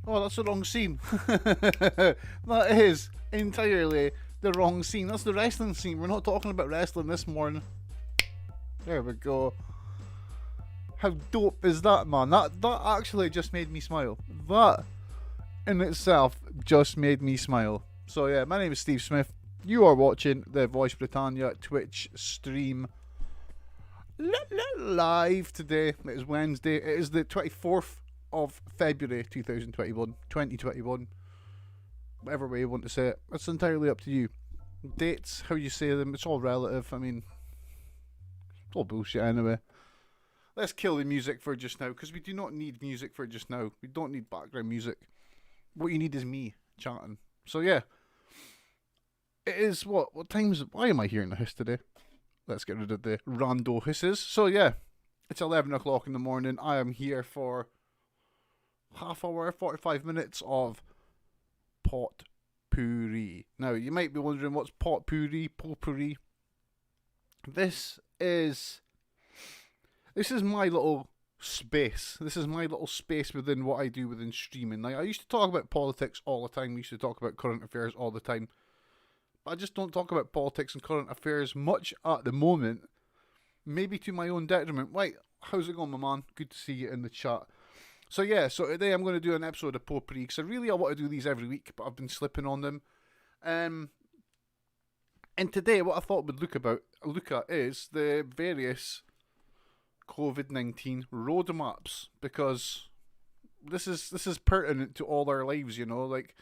Oh, that's the wrong scene. That is entirely the wrong scene. That's the wrestling scene. We're not talking about wrestling this morning. There we go. How dope is that, man? That actually just made me smile. That in itself just made me smile. So yeah, my name is Steve Smith. You are watching the Voice Britannia Twitch stream live today. It is Wednesday. It is the 24th of February 2021. Whatever way you want to say it. It's entirely up to you. Dates, how you say them, it's all relative. I mean, it's all bullshit anyway. Let's kill the music for just now, because we do not need music for just now. We don't need background music. What you need is me chatting. So yeah. It is what time's why am I hearing the hiss today? Let's get rid of the rando hisses. So yeah. It's 11 o'clock in the morning. I am here for half hour, 45 minutes of potpourri. Now you might be wondering what's potpourri. This is my little space. This is my little space within what I do within streaming. Like, I used to talk about politics all the time. We used to talk about current affairs all the time. But I just don't talk about politics and current affairs much at the moment. Maybe to my own detriment. Right, how's it going, my man? Good to see you in the chat. So yeah, so today I'm going to do an episode of Potpourri, because I want to do these every week, but I've been slipping on them. And today, what I thought we'd look at is the various COVID-19 roadmaps, because this is pertinent to all our lives, you know. Like,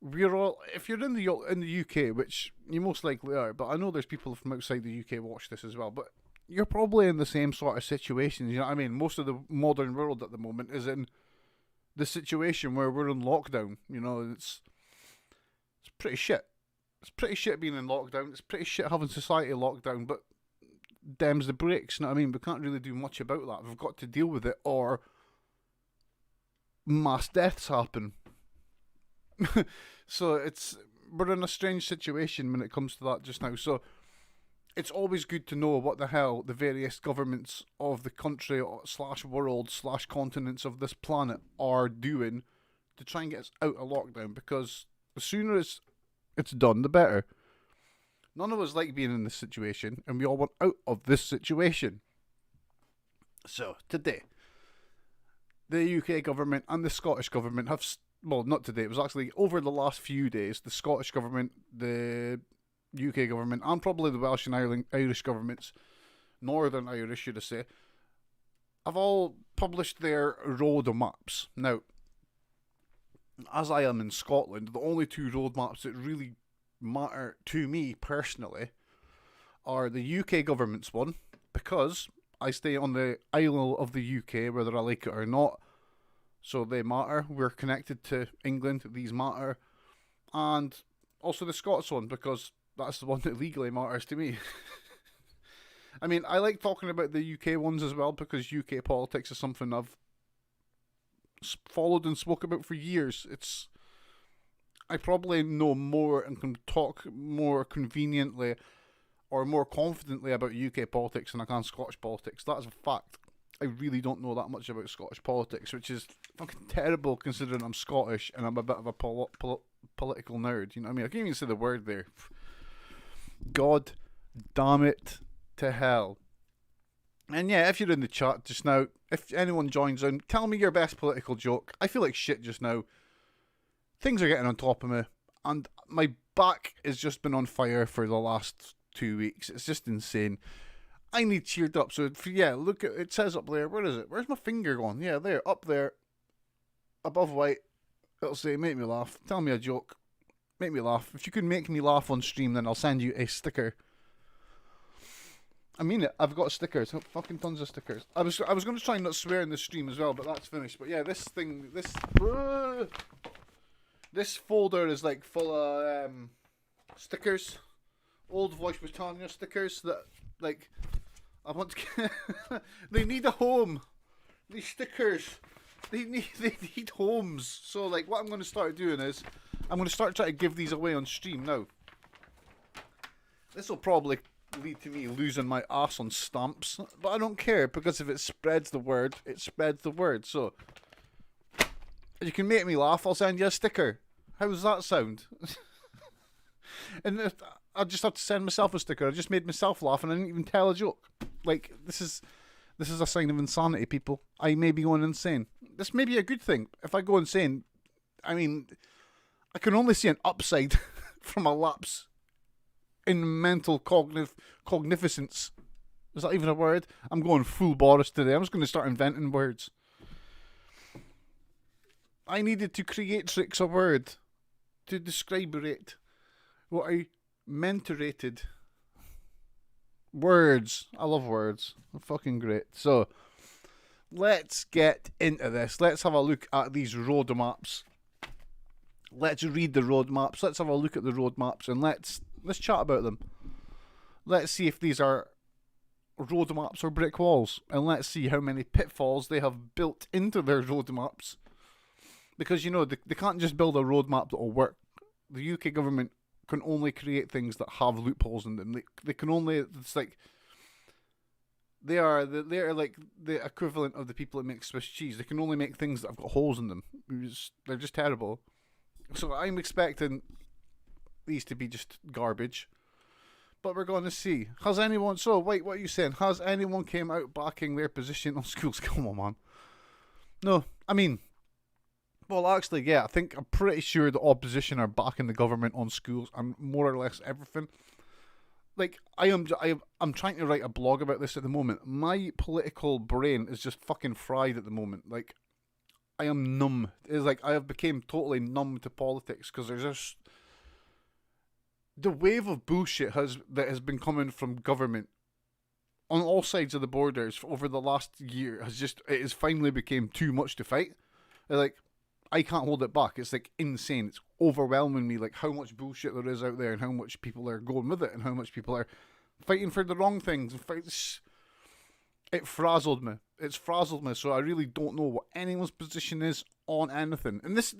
we're all, if you're in the UK, which you most likely are, but I know there's people from outside the UK watch this as well, but you're probably in the same sort of situation, you know what I mean? Most of the modern world at the moment is in the situation where we're in lockdown, you know. It's pretty shit. It's pretty shit being in lockdown. It's pretty shit having society locked down, but dem's the breaks, you know what I mean? We can't really do much about that. We've got to deal with it, or mass deaths happen. So we're in a strange situation when it comes to that just now. So it's always good to know what the hell the various governments of the country / world / continents of this planet are doing to try and get us out of lockdown, because the sooner it's done, the better. None of us like being in this situation, and we all want out of this situation. So today, the UK government and the Scottish government have, well, not today, it was actually over the last few days, the Scottish government, the UK government, and probably the Welsh and Irish governments, Northern Irish should I say, have all published their road maps. Now, as I am in Scotland, the only two road maps that really matter to me personally are the UK government's one, because I stay on the isle of the UK, whether I like it or not, so they matter. We're connected to England, these matter. And also the Scots one, because that's the one that legally matters to me. I mean, I like talking about the UK ones as well, because UK politics is something I've followed and spoke about for years. I probably know more and can talk more conveniently or more confidently about UK politics than I can Scottish politics. That is a fact. I really don't know that much about Scottish politics, which is fucking terrible considering I'm Scottish and I'm a bit of a political nerd. You know what I mean? I can't even say the word there. God damn it to hell. And yeah, if you're in the chat just now, if anyone joins in, tell me your best political joke. I feel like shit just now. Things are getting on top of me, and my back has just been on fire for the last 2 weeks. It's just insane. I need cheered up. So yeah, look at it, says up there. Where is it? Where's my finger gone? Yeah, there, up there, above white. It'll say make me laugh. Tell me a joke. Make me laugh. If you can make me laugh on stream, then I'll send you a sticker. I mean it. I've got stickers. Fucking tons of stickers. I was going to try and not swear in the stream as well, but that's finished. But yeah, this folder is like full of stickers, old Voice Britannia stickers that, like, I want to get they need a home. These stickers, they need homes. So like, what I'm going to start doing is I'm going to start trying to give these away on stream now. This will probably lead to me losing my ass on stamps, but I don't care, because if it spreads the word, it spreads the word. So You can make me laugh, I'll send you a sticker. How does that sound? And I just have to send myself a sticker. I just made myself laugh and I didn't even tell a joke. Like, this is a sign of insanity, people. I may be going insane. This may be a good thing. If I go insane, I mean, I can only see an upside from a lapse in mental cognificence. Is that even a word? I'm going full Boris today. I'm just going to start inventing words. I needed to creatrix a word to describe it. What I mentorated. Words. I love words. They're fucking great. So, let's get into this. Let's have a look at these road maps. Let's read the road maps. Let's have a look at the road maps and let's chat about them. Let's see if these are road maps or brick walls, and let's see how many pitfalls they have built into their road maps. Because, you know, they can't just build a road map that will work. The UK government can only create things that have loopholes in them. They can only, it's like, they are like the equivalent of the people that make Swiss cheese. They can only make things that have got holes in them. They're just terrible. So I'm expecting these to be just garbage. But we're going to see. Has anyone... So, wait, what are you saying? Has anyone came out backing their position on schools? Come on, man. No, I mean... Well, actually, yeah, I'm pretty sure the opposition are backing the government on schools and more or less everything. Like, I'm trying to write a blog about this at the moment. My political brain is just fucking fried at the moment. Like, I am numb. It's like I have become totally numb to politics because there's just... The wave of bullshit that has been coming from government on all sides of the borders over the last year it has finally become too much to fight. Like, I can't hold it back. It's like insane. It's overwhelming me, like how much bullshit there is out there and how much people are going with it and how much people are fighting for the wrong things. It frazzled me. It's frazzled me. So I really don't know what anyone's position is on anything. And this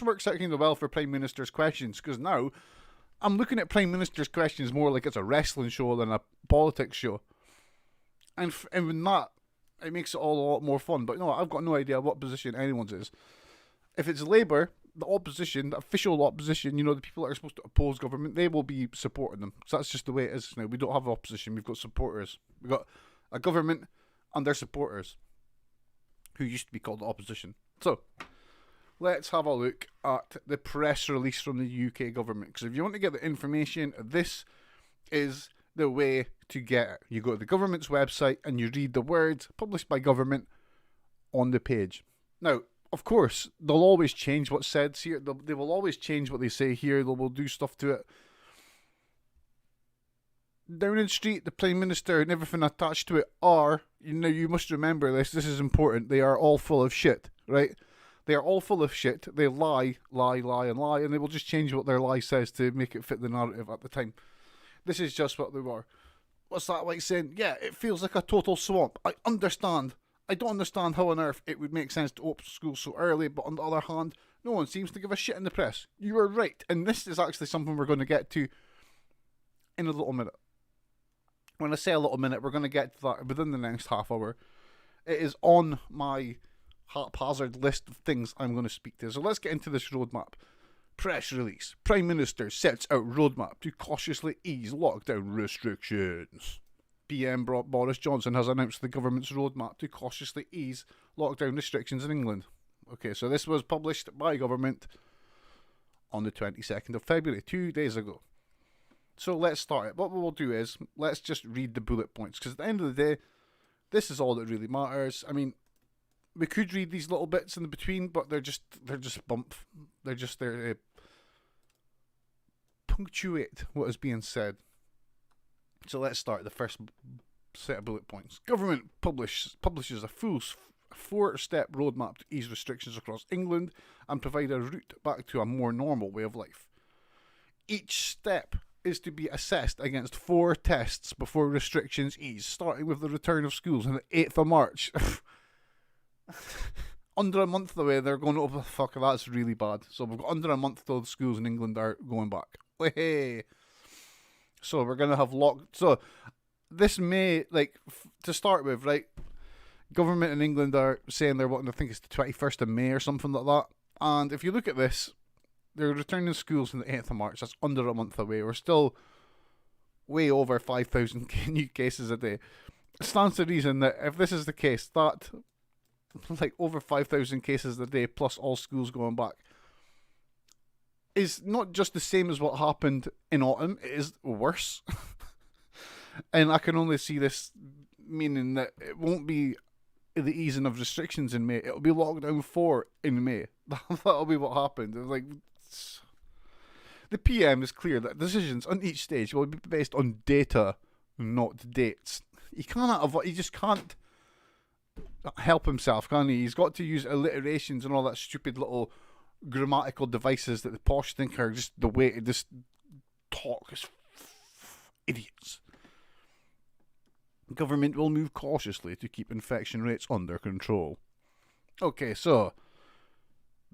works out kind of well for Prime Minister's questions, because now I'm looking at Prime Minister's questions more like it's a wrestling show than a politics show. And with that, it makes it all a lot more fun. But no, I've got no idea what position anyone's is. If it's Labour, the opposition, the official opposition, you know, the people that are supposed to oppose government, they will be supporting them. So that's just the way it is now. We don't have opposition, we've got supporters. We've got a government and their supporters, who used to be called the opposition. So, let's have a look at the press release from the UK government. Because if you want to get the information, this is the way to get it. You go to the government's website and you read the words published by government on the page. Now, of course, they'll always change what's said here. They will always change what they say here. They will do stuff to it. Downing Street, the Prime Minister, and everything attached to it are, you know, you must remember this is important, they are all full of shit, right? They are all full of shit. They lie, and they will just change what their lie says to make it fit the narrative at the time. This is just what they were. What's that like saying? Yeah, it feels like a total swamp. I understand. I don't understand how on earth it would make sense to open schools so early, but on the other hand, no one seems to give a shit in the press. You were right. And this is actually something we're going to get to in a little minute. When I say a little minute, we're going to get to that within the next half hour. It is on my haphazard list of things I'm going to speak to. So let's get into this roadmap. Press release. Prime Minister sets out roadmap to cautiously ease lockdown restrictions. PM Boris Johnson has announced the government's roadmap to cautiously ease lockdown restrictions in England. Okay, so this was published by government on the 22nd of February, 2 days ago. So let's start it. What we will do is, let's just read the bullet points, because at the end of the day, this is all that really matters. I mean, we could read these little bits in the between, but they're just bump. They're there to punctuate what is being said. So let's start the first set of bullet points. Government publishes a full 4-step roadmap to ease restrictions across England and provide a route back to a more normal way of life. Each step is to be assessed against 4 tests before restrictions ease, starting with the return of schools on the 8th of March. Under a month away, they're going, oh fuck, that's really bad. So we've got under a month till the schools in England are going back. Hey. So we're going to have So this may, like, to start with, right, Government in England are saying they're wanting, I think it's the 21st of May or something like that. And if you look at this, they're returning schools on the 8th of March. That's under a month away. We're still way over 5,000 new cases a day. It stands to reason that if this is the case, that like over 5,000 cases a day plus all schools going back is not just the same as what happened in autumn, it is worse. And I can only see this meaning that it won't be the easing of restrictions in May. It'll be lockdown 4 in May. That'll be what happened. Like, the PM is clear that decisions on each stage will be based on data, not dates. He just can't help himself, can he? He's got to use alliterations and all that stupid little grammatical devices that the posh think are just the way to just talk as idiots. Government will move cautiously to keep infection rates under control. Okay, so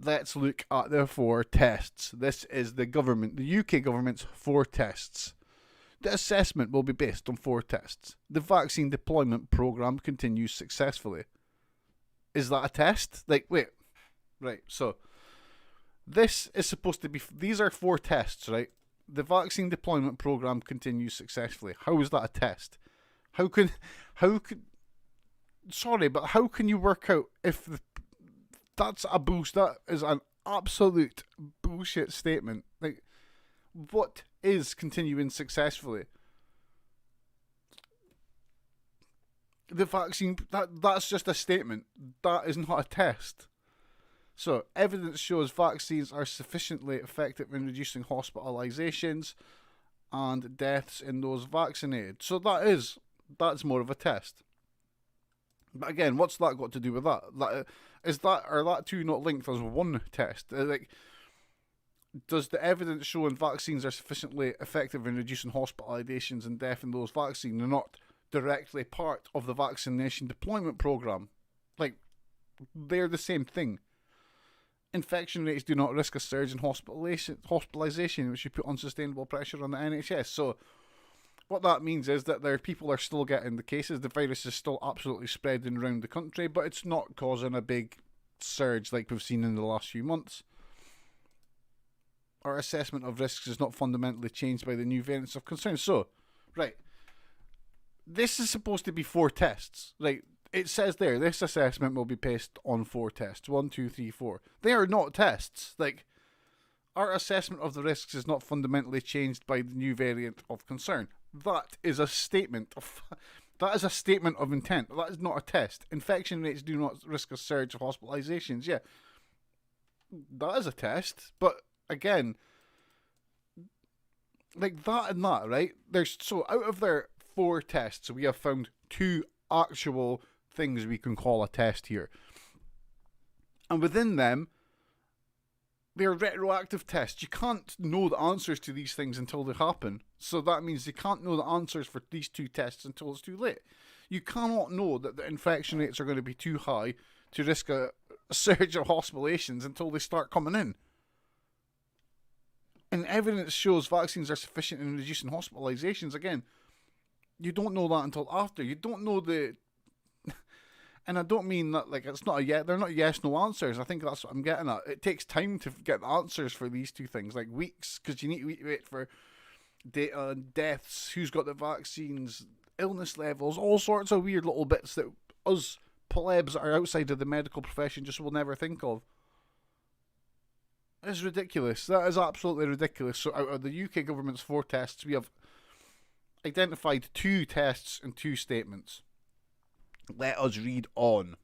let's look at the 4 tests. This is the UK government's 4 tests. The assessment will be based on 4 tests. The vaccine deployment programme continues successfully. Is that a test? Wait. Right, so this is supposed to be... These are 4 tests, right? The vaccine deployment programme continues successfully. How is that a test? How can you work out if that's a boost? That is an absolute bullshit statement. Like, what is continuing successfully? The vaccine, that's just a statement. That is not a test. So, evidence shows vaccines are sufficiently effective in reducing hospitalizations and deaths in those vaccinated. So that's more of a test. But again, what's that got to do with that? Are that two not linked as one test? Does the evidence showing vaccines are sufficiently effective in reducing hospitalizations and death in those vaccines are not directly part of the vaccination deployment program? They're the same thing. Infection rates do not risk a surge in hospitalisation, which would put unsustainable pressure on the NHS. So what that means is that people are still getting the cases. The virus is still absolutely spreading around the country, but it's not causing a big surge like we've seen in the last few months. Our assessment of risks is not fundamentally changed by the new variants of concern. So, right, this is supposed to be 4 tests. Right, it says there, this assessment will be based on 4 tests. 1, 2, 3, 4. They are not tests. Our assessment of the risks is not fundamentally changed by the new variant of concern. That is a statement of intent. That is not a test. Infection rates do not risk a surge of hospitalizations. Yeah, that is a test. But again, that and that, right? Out of their 4 tests, we have found 2 actual things we can call a test here. And within them, they're retroactive tests. You can't know the answers to these things until they happen. So that means you can't know the answers for these 2 tests until it's too late. You cannot know that the infection rates are going to be too high to risk a surge of hospitalizations until they start coming in. And evidence shows vaccines are sufficient in reducing hospitalizations. Again, you don't know that until after. You don't know the... And I don't mean that, it's not they're not yes-no answers. I think that's what I'm getting at. It takes time to get the answers for these 2 things, weeks, because you need to wait for data and deaths, who's got the vaccines, illness levels, all sorts of weird little bits that us plebs that are outside of the medical profession just will never think of. It's ridiculous. That is absolutely ridiculous. So out of the UK government's 4 tests, we have identified 2 tests and 2 statements. Let us read on.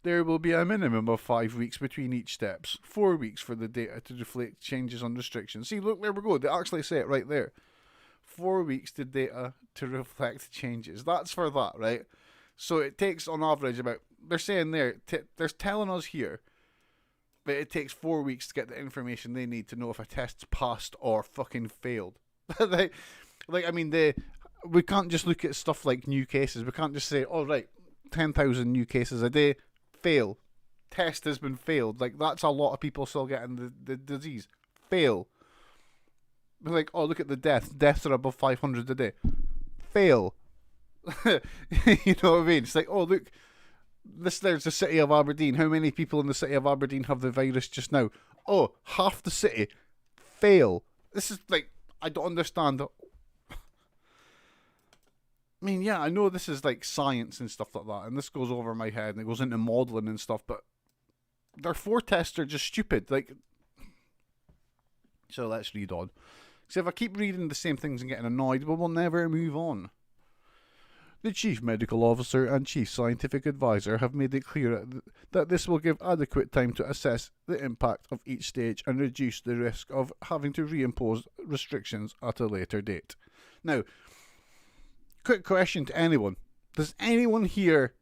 There will be a minimum of 5 weeks between each steps. 4 weeks for the data to reflect changes on restrictions. See, look, there we go. They actually say it right there. 4 weeks to data to reflect changes. That's for that, right? So it takes on average about... They're saying there, they're telling us here that it takes 4 weeks to get the information they need to know if a test's passed or fucking failed. We can't just look at stuff like new cases. We can't just say, oh, right, 10,000 new cases a day, fail. Test has been failed. That's a lot of people still getting the disease. Fail. We're oh, look at the deaths. Deaths are above 500 a day. Fail. You know what I mean? It's oh, look, there's the city of Aberdeen. How many people in the city of Aberdeen have the virus just now? Oh, half the city fail. This is like, I don't understand. I mean, yeah, I know this is like science and stuff like that, and this goes over my head and it goes into modelling and stuff, but their forecasts are just stupid. Like, so let's read on. So if I keep reading the same things and getting annoyed, we will never move on. The Chief Medical Officer and Chief Scientific Advisor have made it clear that this will give adequate time to assess the impact of each stage and reduce the risk of having to reimpose restrictions at a later date. Now, quick question to anyone. Does anyone here,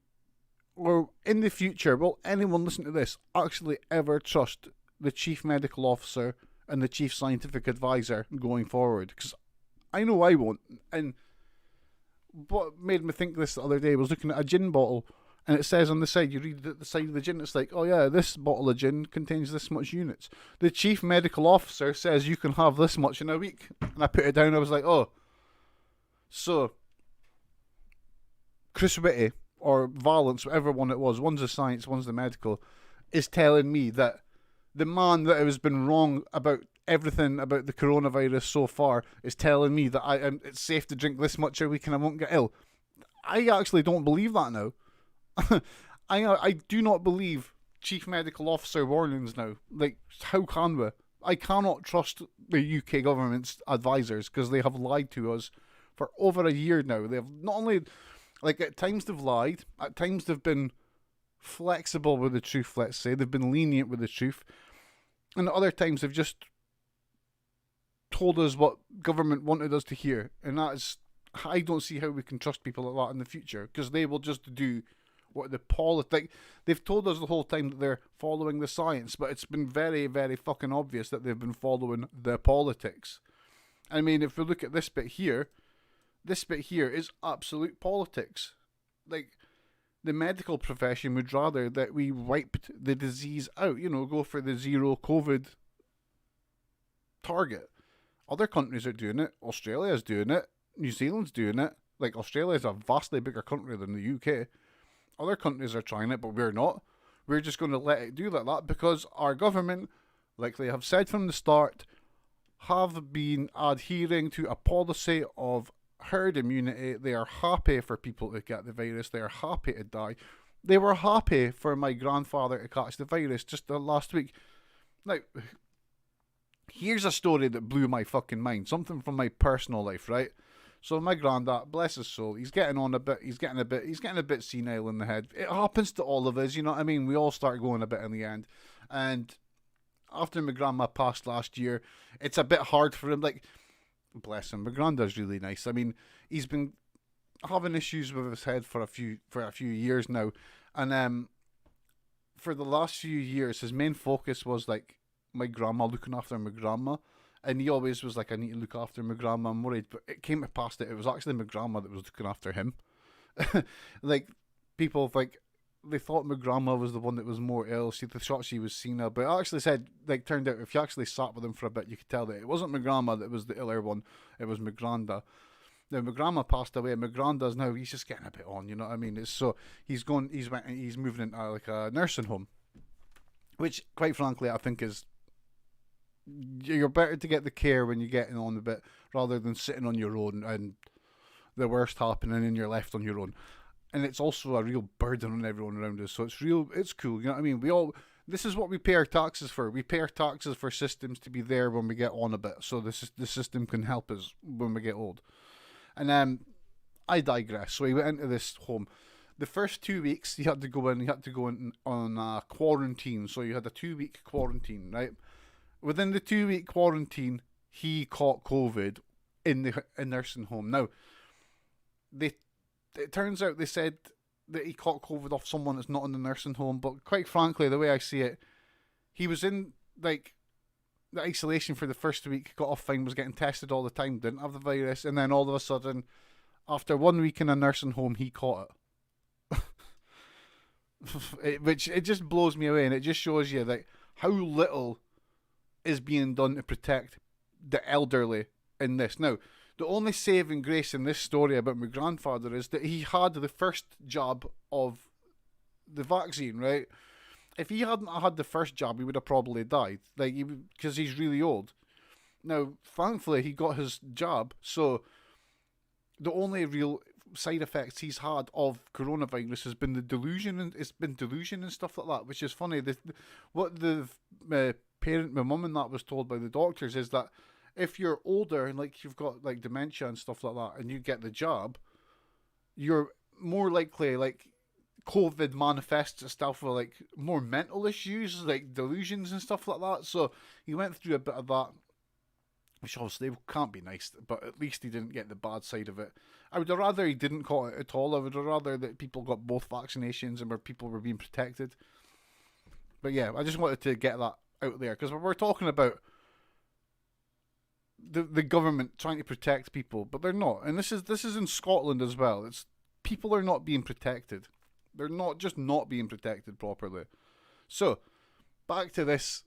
or in the future, will anyone listen to this, actually ever trust the Chief Medical Officer and the Chief Scientific Advisor going forward? Because I know I won't. And what made me think this the other day was looking at a gin bottle, and it says on the side, you read the side of the gin, it's like, oh yeah, this bottle of gin contains this much units. The Chief Medical Officer says you can have this much in a week. And I put it down, I was like, oh. So, Chris Whitty, or Valence, whatever one it was, one's the science, one's the medical, is telling me that the man that has been wrong about everything about the coronavirus so far is telling me that it's safe to drink this much a week and I won't get ill. I actually don't believe that now. I do not believe Chief Medical Officer warnings now. Like, how can we? I cannot trust the UK government's advisors because they have lied to us for over a year now. They have not only, like, at times they've lied, at times they've been flexible with the truth, let's say. They've been lenient with the truth. And at other times they've just told us what government wanted us to hear. And that is, I don't see how we can trust people like that in the future, because they will just do what they've told us the whole time that they're following the science, but it's been very, very fucking obvious that they've been following the politics. I mean, if we look at this bit here is absolute politics. Like, the medical profession would rather that we wiped the disease out, go for the zero COVID target. Other countries are doing it. Australia's doing it. New Zealand's doing it. Like, Australia's a vastly bigger country than the UK. Other countries are trying it, but we're not. We're just going to let it do like that because our government, like they have said from the start, have been adhering to a policy of herd immunity. They are happy for people to get the virus. They are happy to die. They were happy for my grandfather to catch the virus just last week. Now, here's a story that blew my fucking mind. Something from my personal life, right? So my granddad, bless his soul, he's getting a bit senile in the head. It happens to all of us, you know what I mean? We all start going a bit in the end. And after my grandma passed last year, it's a bit hard for him. Like, bless him, my granddad's really nice. I mean, he's been having issues with his head for a few years now. And for the last few years, his main focus was like my grandma, looking after my grandma. And he always was like, I need to look after my grandma, I'm worried. But it came past it was actually my grandma that was looking after him. Like, people, like, they thought my grandma was the one that was more ill. They thought she was senile. But it actually said, like, turned out if you actually sat with him for a bit, you could tell that it wasn't my grandma that was the iller one. It was my granda. Now, my grandma passed away. My granda's now, he's just getting a bit on, you know what I mean? It's so, he's moving into like a nursing home. Which, quite frankly, I think is, you're better to get the care when you're getting on a bit rather than sitting on your own and the worst happening and you're left on your own. And it's also a real burden on everyone around us. So it's cool. You know what I mean? This is what we pay our taxes for. We pay our taxes for systems to be there when we get on a bit. So the system can help us when we get old. And I digress. So he went into this home. The first 2 weeks he had to go in on a quarantine. So you had a 2-week quarantine, right? Within the 2-week quarantine, he caught COVID in the nursing home. Now, it turns out they said that he caught COVID off someone that's not in the nursing home, but quite frankly, the way I see it, he was in, like, the isolation for the first week, got off fine, was getting tested all the time, didn't have the virus, and then all of a sudden, after 1 week in a nursing home, he caught it. Which just blows me away, and it just shows you, like, how little is being done to protect the elderly in this. Now, the only saving grace in this story about my grandfather is that he had the first jab of the vaccine, right? If he hadn't had the first jab, he would have probably died, like, because he's really old. Now, thankfully, he got his jab, so the only real side effects he's had of coronavirus has been the delusion, and it's been delusion and stuff like that, which is funny. What the parent, my mum and that, was told by the doctors is that if you're older and like you've got like dementia and stuff like that, and you get the jab, you're more likely, like, COVID manifests itself with like more mental issues, like delusions and stuff like that. So he went through a bit of that, which obviously can't be nice, but at least he didn't get the bad side of it. I would have rather he didn't caught it at all. I would have rather that people got both vaccinations and where people were being protected. But yeah, I just wanted to get that out there, because we're talking about the government trying to protect people, but they're not. And this is in Scotland as well. It's people are not being protected. They're not being protected properly. So, back to this.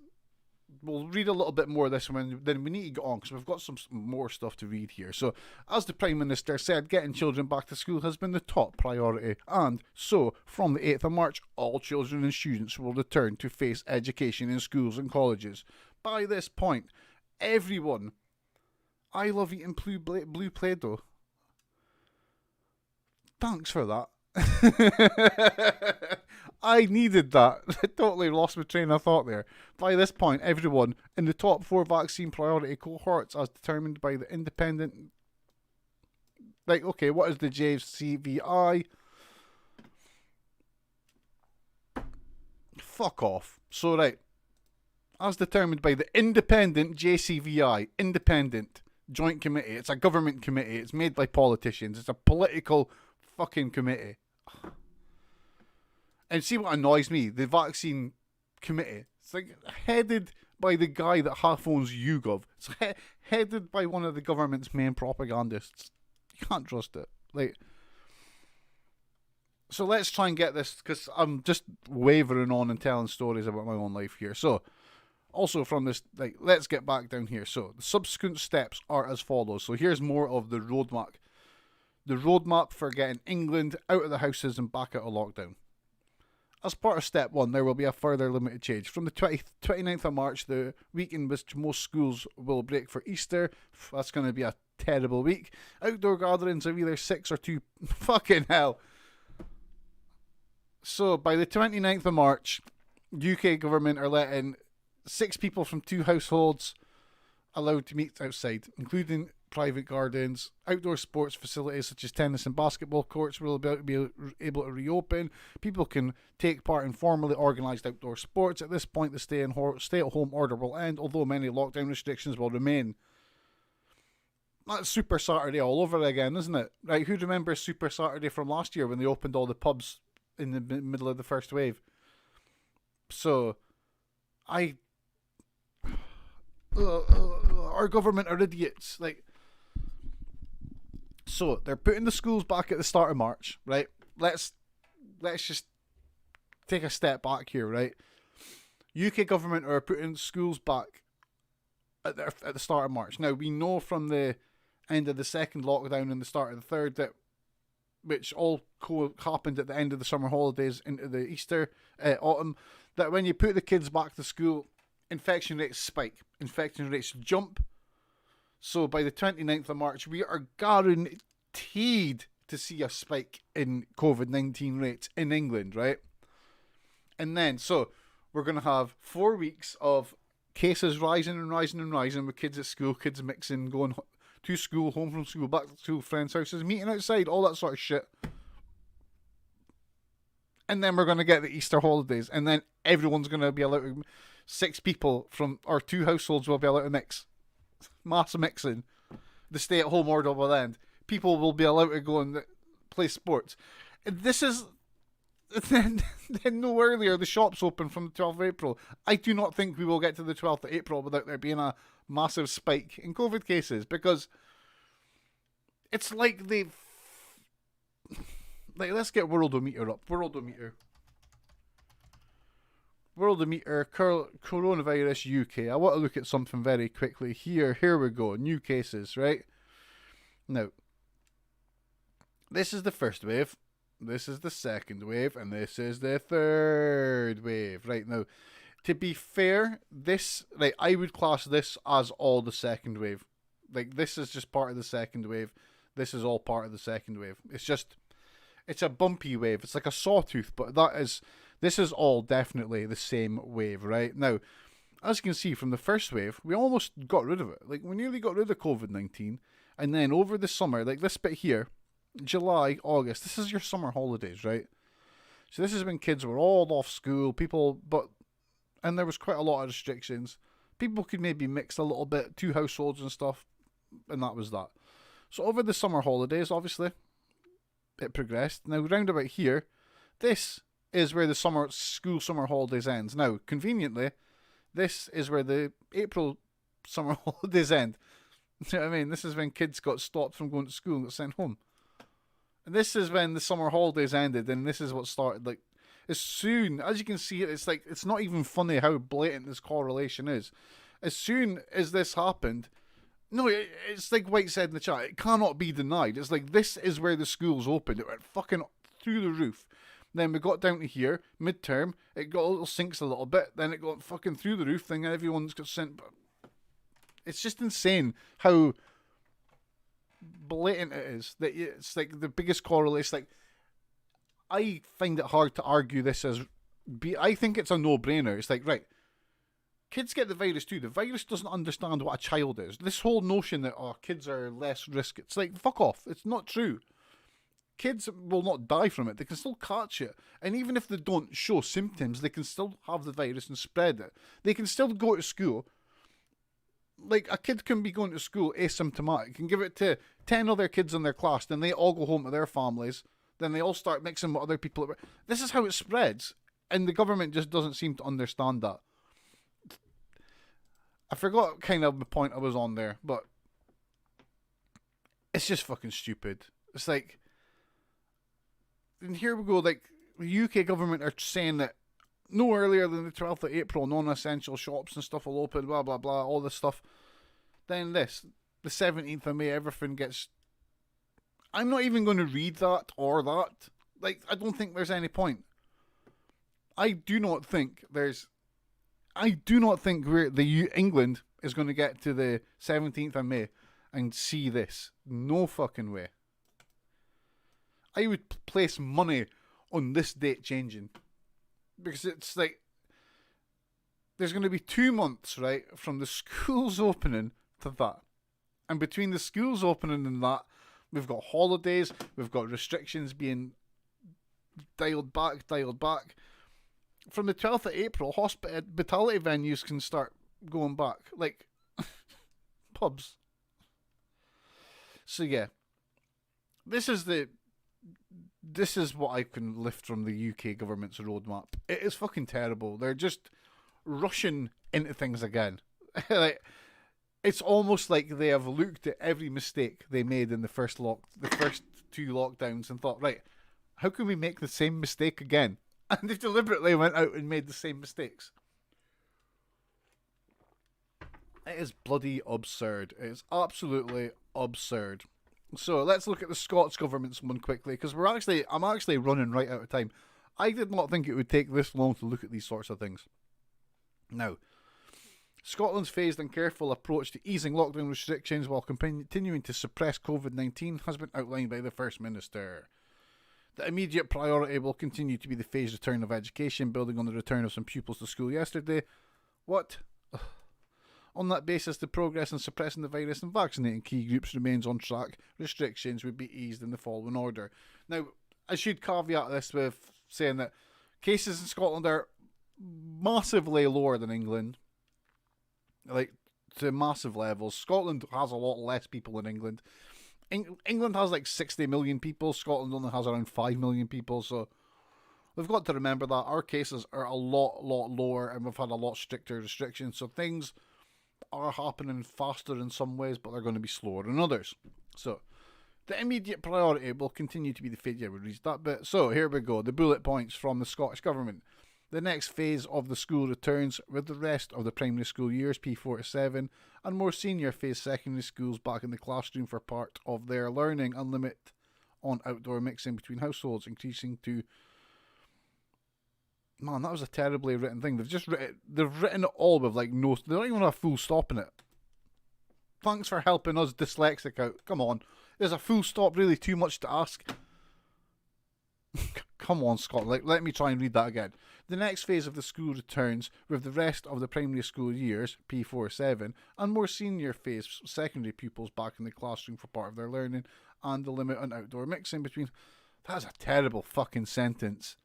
We'll read a little bit more of this one, then we need to get on, because we've got some more stuff to read here. So, as the Prime Minister said, getting children back to school has been the top priority. And so, from the 8th of March, all children and students will return to face education in schools and colleges. By this point, everyone... I love eating blue Play-Doh. Thanks for that. I needed that. I totally lost my train of thought there. By this point, everyone in the top 4 vaccine priority cohorts, as determined by the independent... Like, okay, what is the JCVI? Fuck off. So, right. As determined by the independent JCVI, independent joint committee. It's a government committee. It's made by politicians. It's a political fucking committee. And see what annoys me? The vaccine committee. It's like headed by the guy that half owns YouGov. It's headed by one of the government's main propagandists. You can't trust it. Like, so let's try and get this, because I'm just wavering on and telling stories about my own life here. So, also from this, like, let's get back down here. So, the subsequent steps are as follows. So, here's more of the roadmap. The roadmap for getting England out of the houses and back out of lockdown. As part of step 1, there will be a further limited change. From the 29th of March, the week in which most schools will break for Easter, that's going to be a terrible week. Outdoor gatherings of either 6 or 2... Fucking hell. So, by the 29th of March, UK government are letting 6 people from 2 households allowed to meet outside, including private gardens. Outdoor sports facilities such as tennis and basketball courts will be able to reopen. People can take part in formally organised outdoor sports. At this point, the stay-at-home order will end, although many lockdown restrictions will remain. That's Super Saturday all over again, isn't it? Right? Who remembers Super Saturday from last year when they opened all the pubs in the middle of the first wave? So, our government are idiots. Like, so they're putting the schools back at the start of March, right? Let's just take a step back here, right? UK government are putting schools back at the start of March. Now, we know from the end of the second lockdown and the start of the third, that which all happened at the end of the summer holidays into the Easter autumn, that when you put the kids back to school, infection rates spike, infection rates jump. So by the 29th of March, we are guaranteed to see a spike in COVID-19 rates in England, right? And then, so we're going to have 4 weeks of cases rising and rising and rising, with kids at school, kids mixing, going to school, home from school, back to school, friends' houses, meeting outside, all that sort of shit. And then we're going to get the Easter holidays, and then everyone's going to be allowed to... 6 people from our 2 households will be allowed to mix. Mass mixing. The stay-at-home order will end. People will be allowed to go and play sports. This is... Then no earlier, the shops open from the 12th of April. I do not think we will get to the 12th of April without there being a massive spike in COVID cases, because it's like they've... Like, let's get Worldometer up. Worldometer, coronavirus UK. I want to look at something very quickly here. Here we go. New cases, right? Now, this is the first wave. this is the second wave, and this is the third wave. Right, now, to be fair, I would class this as all the second wave. Like, this is just part of the second wave. This is all part of the second wave. It's a bumpy wave. It's like a sawtooth, but this is all definitely the same wave, right? Now, as you can see from the first wave, we almost got rid of it. Like, we nearly got rid of COVID-19, and then over the summer, like this bit here, July, August, this is your summer holidays, right? So this is when kids were all off school, and there was quite a lot of restrictions. People could maybe mix a little bit, 2 households and stuff, and that was that. So over the summer holidays, obviously, it progressed. Now, round about here, this is where the summer holidays ends. Now, conveniently, this is where the April summer holidays end. You know what I mean? This is when kids got stopped from going to school and got sent home. And this is when the summer holidays ended, and this is what started. Like, as soon as you can see it, it's not even funny how blatant this correlation is. As soon as this happened, no, it's like White said in the chat, it cannot be denied. It's like, this is where the schools opened. It went fucking through the roof. Then we got down to here, midterm, it got a little sinks a little bit, then it got fucking through the roof, then everyone's got sent. It's just insane how blatant it is. That it's like the biggest correlation. Like, I find it hard to argue this I think it's a no-brainer. It's like, right, kids get the virus too. The virus doesn't understand what a child is. This whole notion that, kids are less risk, it's like, fuck off. It's not true. Kids will not die from it. They can still catch it. And even if they don't show symptoms, they can still have the virus and spread it. They can still go to school. Like, a kid can be going to school asymptomatic and give it to 10 other kids in their class, then they all go home to their families, then they all start mixing with other people. This is how it spreads. And the government just doesn't seem to understand that. I forgot kind of the point I was on there, but it's just fucking stupid. It's like, and here we go, like, the UK government are saying that no earlier than the 12th of April, non-essential shops and stuff will open, blah, blah, blah, all this stuff. Then the 17th of May, everything gets... I'm not even going to read that or that. Like, I don't think there's any point. I do not think England is going to get to the 17th of May and see this. No fucking way. I would place money on this date changing. Because it's like, there's going to be 2 months, right, from the schools opening to that. And between the schools opening and that, we've got holidays, we've got restrictions being dialed back. From the 12th of April, hospitality venues can start going back. Like, pubs. So yeah, this is what I can lift from the UK government's roadmap. It is fucking terrible. They're just rushing into things again. Like, it's almost like they have looked at every mistake they made in the first 2 lockdowns and thought, right, how can we make the same mistake again? And they deliberately went out and made the same mistakes. It is bloody absurd. It is absolutely absurd. So let's look at the Scots government's one quickly, because I'm actually running right out of time. I did not think it would take this long to look at these sorts of things. Now, Scotland's phased and careful approach to easing lockdown restrictions while continuing to suppress COVID-19 has been outlined by the First Minister. The immediate priority will continue to be the phased return of education, building on the return of some pupils to school yesterday. What? On that basis, the progress in suppressing the virus and vaccinating key groups remains on track. Restrictions would be eased in the following order. Now, I should caveat this with saying that cases in Scotland are massively lower than England. Like, to massive levels. Scotland has a lot less people than England. England has like 60 million people. Scotland only has around 5 million people. So we've got to remember that our cases are a lot lower, and we've had a lot stricter restrictions. So things are happening faster in some ways, but they're going to be slower in others. So the immediate priority will continue to be the phase. Yeah, we read that bit. So here we go. The bullet points from the Scottish Government. The next phase of the school returns with the rest of the primary school years, P4 to 7, and more senior phase secondary schools back in the classroom for part of their learning and limit on outdoor mixing between households, increasing to... Man, that was a terribly written thing. They've written it all with like no... They don't even have a full stop in it. Thanks for helping us dyslexic out. Come on. Is a full stop really too much to ask? Come on, Scott. Let me try and read that again. The next phase of the school returns with the rest of the primary school years, P47, and more senior phase secondary pupils back in the classroom for part of their learning, and the limit on outdoor mixing between... That's a terrible fucking sentence.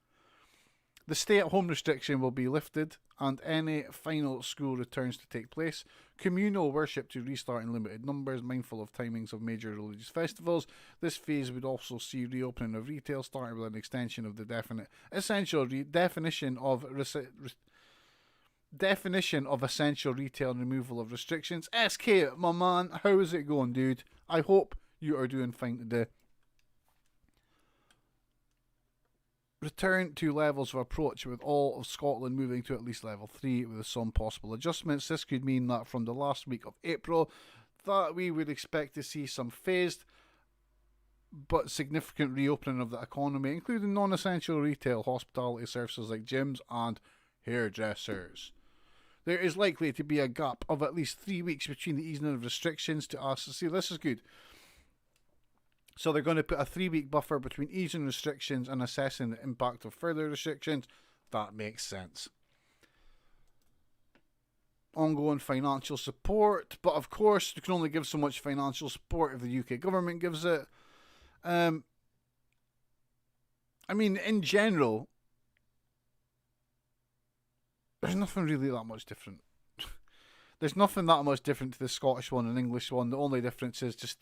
The stay-at-home restriction will be lifted, and any final school returns to take place. Communal worship to restart in limited numbers, mindful of timings of major religious festivals. This phase would also see reopening of retail, starting with an extension of the definition of essential retail and removal of restrictions. SK, my man, how is it going, dude? I hope you are doing fine today. Return to levels of approach, with all of Scotland moving to at least level 3 with some possible adjustments. This could mean that from the last week of April that we would expect to see some phased but significant reopening of the economy, including non-essential retail, hospitality services like gyms and hairdressers. There is likely to be a gap of at least 3 weeks between the easing of restrictions to us. See, this is good. So they're going to put a 3-week buffer between easing restrictions and assessing the impact of further restrictions. That makes sense. Ongoing financial support. But of course, you can only give so much financial support if the UK government gives it. I mean, in general, there's nothing really that much different. There's nothing that much different to the Scottish one and English one. The only difference is just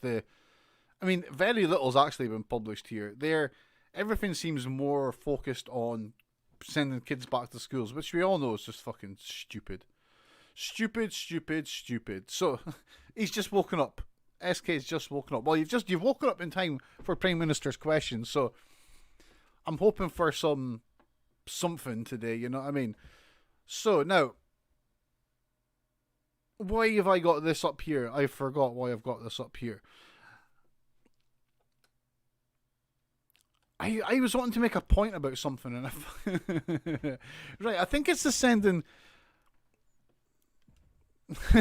very little's actually been published here. Everything seems more focused on sending kids back to schools, which we all know is just fucking stupid. Stupid. So, he's just woken up. SK's just woken up. Well, you've woken up in time for Prime Minister's questions, so I'm hoping for something today, you know what I mean? So, now, why have I got this up here? I forgot why I've got this up here. I was wanting to make a point about something, and right, I think it's the sending.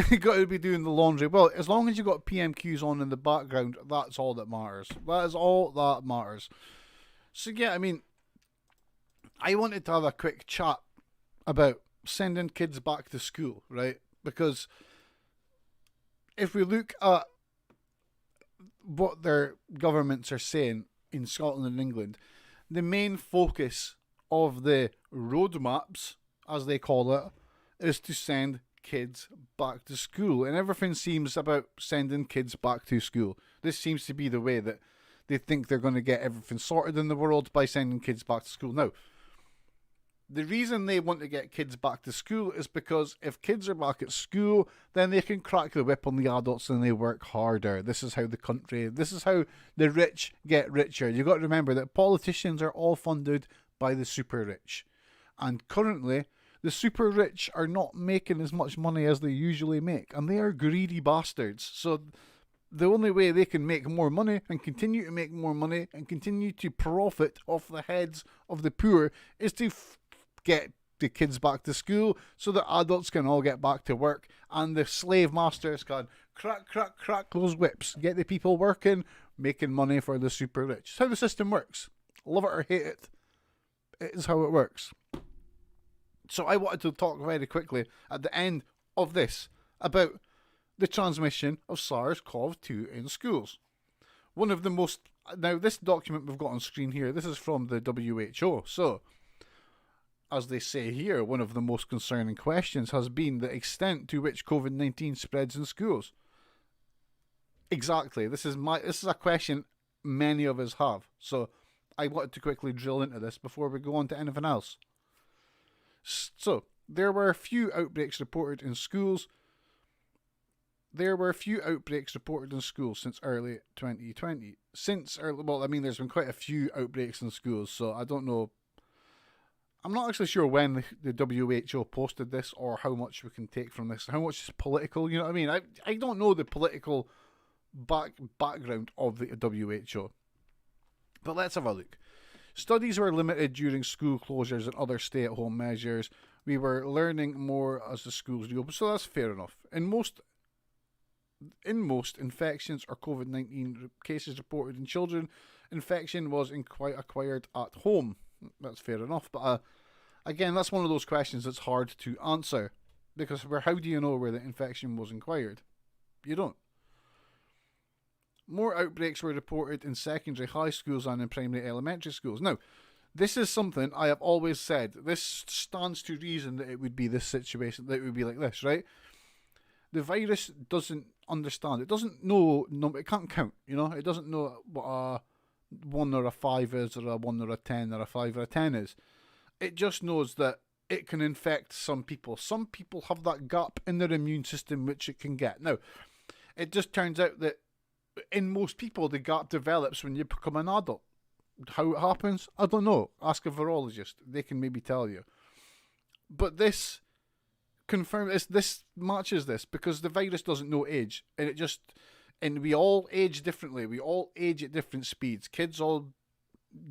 You got to be doing the laundry. Well, as long as you got PMQs on in the background, that's all that matters. That is all that matters. So yeah, I mean, I wanted to have a quick chat about sending kids back to school, right? Because if we look at what their governments are saying in Scotland and England, the main focus of the roadmaps, as they call it, is to send kids back to school. And everything seems about sending kids back to school. This seems to be the way that they think they're going to get everything sorted in the world, by sending kids back to school. Now, the reason they want to get kids back to school is because if kids are back at school, then they can crack the whip on the adults and they work harder. This is how the rich get richer. You've got to remember that politicians are all funded by the super rich. And currently, the super rich are not making as much money as they usually make. And they are greedy bastards. So the only way they can make more money and continue to make more money and continue to profit off the heads of the poor is to get the kids back to school so that adults can all get back to work and the slave masters can crack those whips, get the people working, making money for the super rich. It's how the system works. Love it or hate it, it is how it works. So I wanted to talk very quickly at the end of this about the transmission of SARS-CoV-2 in schools. One of the most... Now, this document we've got on screen here, this is from the WHO. So, as they say here, one of the most concerning questions has been the extent to which COVID-19 spreads in schools. Exactly. This is a question many of us have. So, I wanted to quickly drill into this before we go on to anything else. So, there were a few outbreaks reported in schools. Since early 2020. There's been quite a few outbreaks in schools, so I don't know. I'm not actually sure when the WHO posted this or how much we can take from this. How much is political, you know what I mean? I don't know the political background of the WHO. But let's have a look. Studies were limited during school closures and other stay-at-home measures. We were learning more as the schools reopened, so that's fair enough. In most infections or COVID-19 cases reported in children, infection was acquired at home. That's fair enough, but again, that's one of those questions that's hard to answer, because how do you know where the infection was acquired? You don't. More outbreaks were reported in secondary high schools and in primary elementary schools. Now, this is something I have always said. This stands to reason that it would be this situation, that it would be like this, right? The virus doesn't understand. It doesn't know, it can't count, It doesn't know what a 1 or a 5 is, or a 1 or a 10 or a 5 or a 10 is. It just knows that it can infect some people. Some people have that gap in their immune system which it can get. Now, it just turns out that in most people, the gap develops when you become an adult. How it happens, I don't know. Ask a virologist. They can maybe tell you. But this matches this, because the virus doesn't know age. And we all age differently. We all age at different speeds. Kids all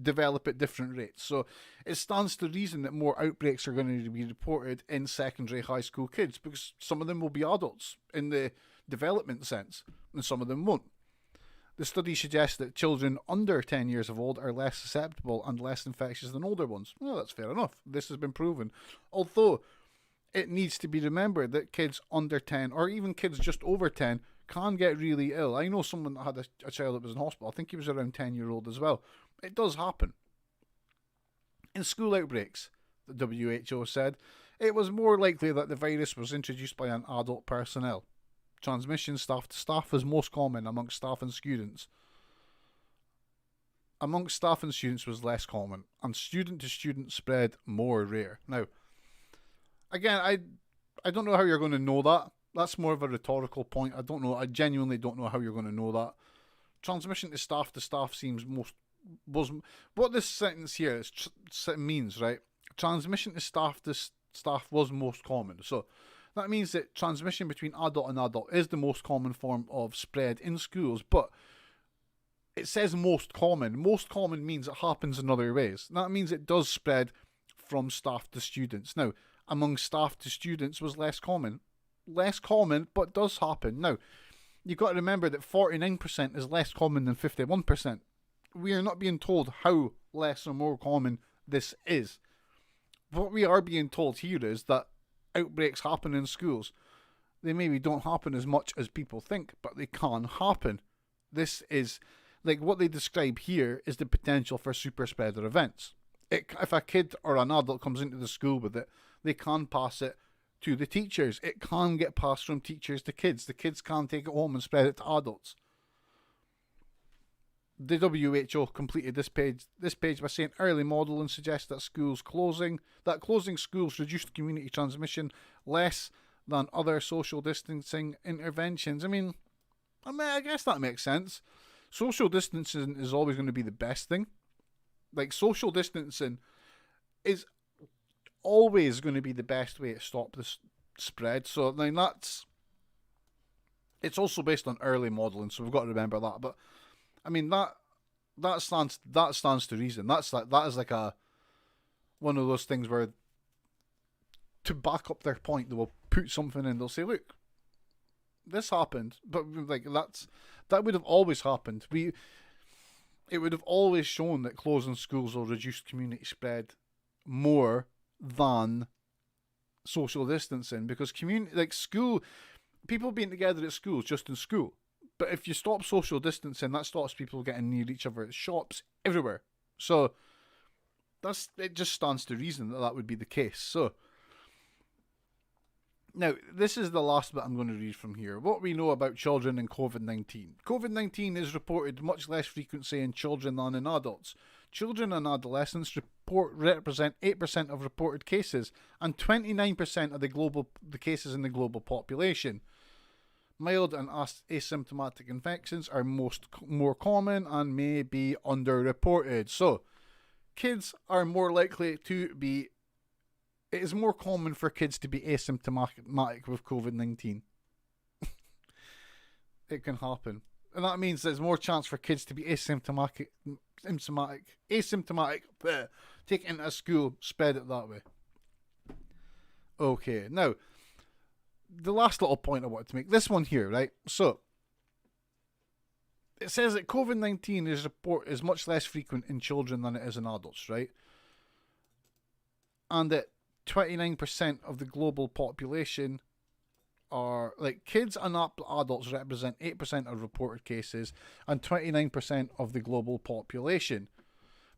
develop at different rates. So it stands to reason that more outbreaks are going to be reported in secondary high school kids, because some of them will be adults in the development sense, and some of them won't. The study suggests that children under 10 years of old are less susceptible and less infectious than older ones. Well, that's fair enough. This has been proven. Although, it needs to be remembered that kids under 10, or even kids just over 10, can get really ill. I know someone that had a child that was in hospital. I think he was around 10-year-old as well. It does happen. In school outbreaks, the WHO said, it was more likely that the virus was introduced by an adult personnel. Transmission staff to staff is most common amongst staff and students. Amongst staff and students was less common, and student to student spread more rare. Now, again, I don't know how you're going to know that. That's more of a rhetorical point. I don't know. I genuinely don't know how you're going to know that. Transmission to staff seems what this sentence here means, right? Transmission to staff was most common. So that means that transmission between adult and adult is the most common form of spread in schools, but it says most common. Most common means it happens in other ways. That means it does spread from staff to students. Now, among staff to students was less common. Less common, but does happen. Now, you've got to remember that 49% is less common than 51%. We are not being told how less or more common this is. What we are being told here is that outbreaks happen in schools. They maybe don't happen as much as people think, but they can happen. This is, like, what they describe here is the potential for super spreader events. If a kid or an adult comes into the school with it, they can pass it to the teachers. It can get passed from teachers to kids. The kids can take it home and spread it to adults. The WHO completed this page by saying early modelling suggests that closing schools reduced community transmission less than other social distancing interventions. I mean, I guess that makes sense. Social distancing is always going to be the best thing. Like, social distancing is always going to be the best way to stop this spread. So, I mean, it's also based on early modelling, so we've got to remember that. But I mean, that stands to reason. That is like one of those things where, to back up their point, they will put something in. They'll say, "Look, this happened," but like that would have always happened. It would have always shown that closing schools will reduce community spread more than social distancing, because people being together at school is just in school. But if you stop social distancing, that stops people getting near each other at shops, everywhere. So it just stands to reason that would be the case. So now, this is the last bit I'm going to read from here. What we know about children and COVID-19. COVID-19 is reported much less frequency in children than in adults. Children and adolescents represent 8% of reported cases and 29% of the cases in the global population. Mild and asymptomatic infections are more common and may be underreported. So, kids are more likely to be... It is more common for kids to be asymptomatic with COVID-19. It can happen. And that means there's more chance for kids to be asymptomatic, take it into school, spread it that way. Okay, now, the last little point I wanted to make, this one here, right? So, it says that COVID-19 is much less frequent in children than it is in adults, right? And that 29% of the global population are, like, kids and adults represent 8% of reported cases and 29% of the global population.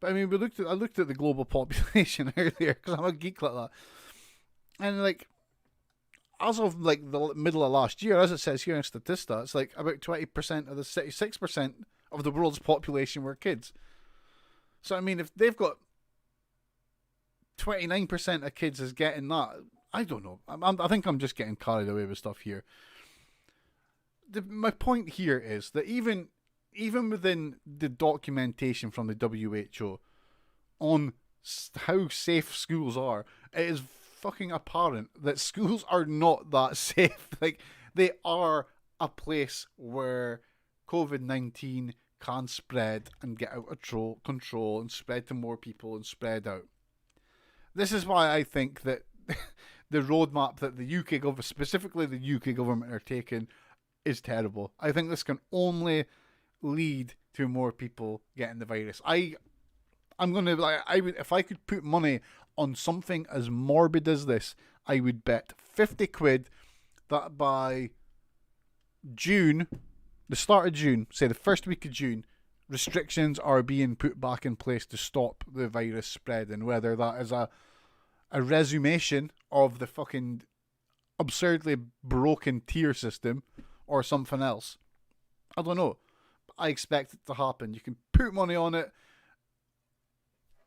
But I mean, I looked at the global population earlier because I'm a geek like that. And like, as of like the middle of last year, as it says here in Statista, it's like about 20% of the 6% of the world's population were kids. So I mean, if they've got 29% of kids is getting that, I don't know. I think I'm just getting carried away with stuff here. My point here is that even within the documentation from the WHO on how safe schools are, it is fucking apparent that schools are not that safe. Like, they are a place where COVID-19 can spread and get out of control and spread to more people and spread out. This is why I think that the roadmap that the UK government, specifically the UK government, are taking is terrible. I think this can only lead to more people getting the virus. I'm gonna, like, I would, if I could put money on something as morbid as this, I would bet 50 quid that by June, the start of June, say the first week of June, restrictions are being put back in place to stop the virus spreading. Whether that is a resummation of the fucking absurdly broken tier system or something else, I don't know. I expect it to happen. You can put money on it,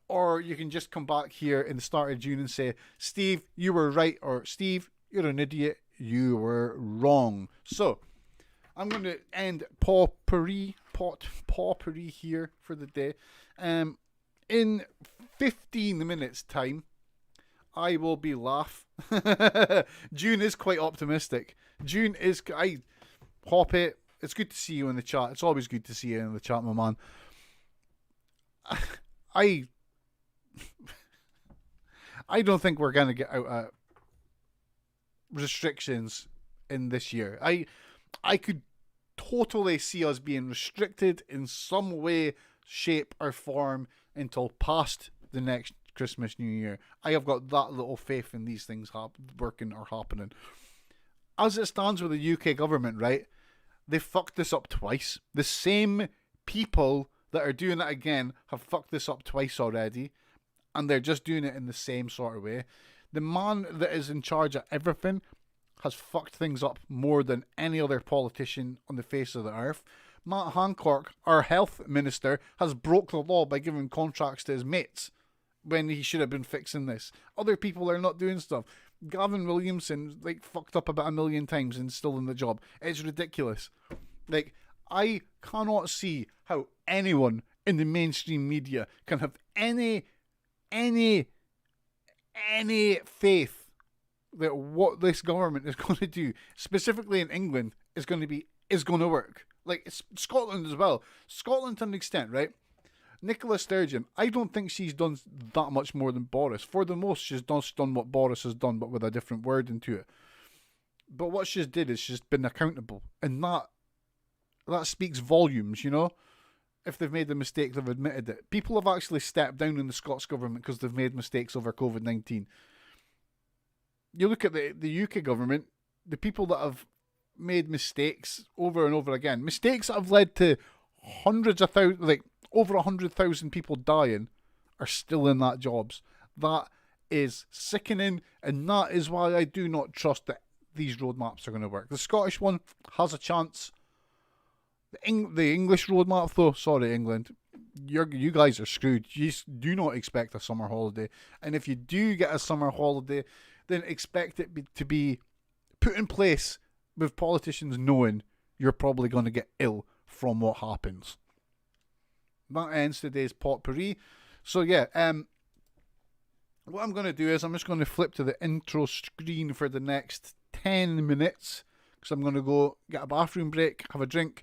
or you can just come back here in the start of June and say, Steve, you were right, or Steve, you're an idiot, you were wrong. So, I'm going to end potpourri here for the day. In 15 minutes' time, I will be June is quite optimistic. Hoppy, it's good to see you in the chat. It's always good to see you in the chat, my man. I don't think we're going to get out restrictions in this year. I could totally see us being restricted in some way, shape, or form until past the next Christmas, New Year. I have got that little faith in these things working or happening. As it stands with the UK government, right? They fucked this up twice. The same people that are doing it again have fucked this up twice already, and they're just doing it in the same sort of way. The man that is in charge of everything has fucked things up more than any other politician on the face of the earth. Matt Hancock, our health minister, has broke the law by giving contracts to his mates when he should have been fixing this. Other people are not doing stuff. Gavin Williamson, like, fucked up about 1 million times and still in the job. It's ridiculous. Like, I cannot see how anyone in the mainstream media can have any faith that what this government is going to do, specifically in England, is going to work. Like, it's Scotland as well. Scotland to an extent, right? Nicola Sturgeon, I don't think she's done that much more than Boris. For the most, she's done what Boris has done, but with a different word into it. But what she's did is she's been accountable, and that speaks volumes, you know? If they've made the mistake, they've admitted it. People have actually stepped down in the Scots government because they've made mistakes over COVID-19. You look at the UK government, the people that have made mistakes over and over again, mistakes that have led to hundreds of thousands, like over 100,000 people dying, are still in that jobs. That is sickening, and that is why I do not trust that these roadmaps are going to work. The Scottish one has a chance. The English roadmap, though, sorry England, you guys are screwed. You do not expect a summer holiday, and if you do get a summer holiday, then expect it to be put in place with politicians knowing you're probably going to get ill from what happens. That ends today's potpourri. So yeah, what I'm going to do is I'm just going to flip to the intro screen for the next 10 minutes, because I'm going to go get a bathroom break, have a drink,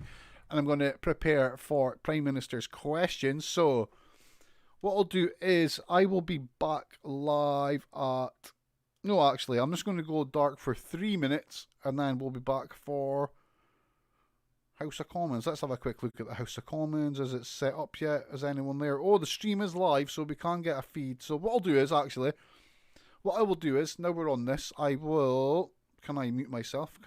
and I'm going to prepare for Prime Minister's questions. So, what I'll do is I will be back live at. No, actually, I'm just going to go dark for 3 minutes, and then we'll be back for House of Commons. Let's have a quick look at the House of Commons. Is it set up yet? Is anyone there? Oh, the stream is live, so we can get a feed. So what I'll do is actually, what I will do is, now we're on this, I will. Can I mute myself?